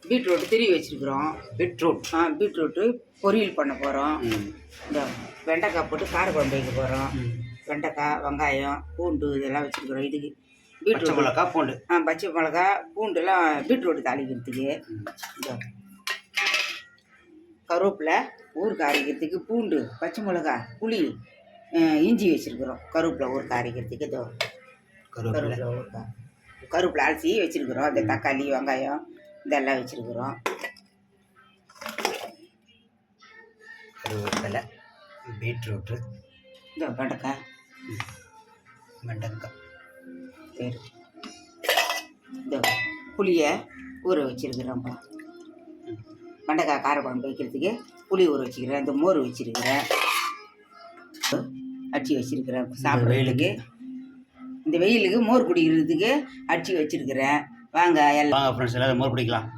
Beetroot திருவி வச்சுருக்குறோம். Beetroot பொரியல் பண்ண போகிறோம். இந்த வெண்டைக்காய் போட்டு காரக்குழம்பு வைக்க போகிறோம். வெண்டைக்காய், வெங்காயம், பூண்டு இதெல்லாம் வச்சுருக்குறோம். இதுக்கு பச்சை மிளகா, பூண்டு. பச்சை மிளகா, பூண்டுலாம் பீட்ரூட்டு தாளிக்கிறதுக்கு. இந்த கருவேப்பிலை, ஊறுகாய் அரைக்கிறதுக்கு பூண்டு, பச்சை மிளகா, புளி, இஞ்சி வச்சுருக்குறோம். கருவேப்பிலை ஊறுகாய் அரைக்கிறதுக்கு. இதோ கருவேப்பிலை ஊறுகாய், கருவேப்பிலை அலசி வச்சுருக்குறோம். இந்த தக்காளி, வெங்காயம் இதெல்லாம் வச்சுருக்குறோம். கருவேப்பிலை, பீட்ரூட்டு, இந்த வெண்டைக்காய் சரி. இந்த புளியை ஊற வச்சுருக்குறோம்ப்பா. வெண்டைக்காய் காரக்குழம்பு வைக்கிறதுக்கு புளி ஊற வச்சுக்கிறேன். இந்த மோர் வச்சுருக்கிறேன், அடிச்சு வச்சுருக்கிறேன். சாப்பிட்றதுக்கு இந்த வெயிலுக்கு மோர் குடிக்கிறதுக்கு அடிச்சு வச்சுருக்கிறேன். வாங்க ஃப்ரெண்ட்ஸ் எல்லாரும் மோர் குடிக்கலாம்.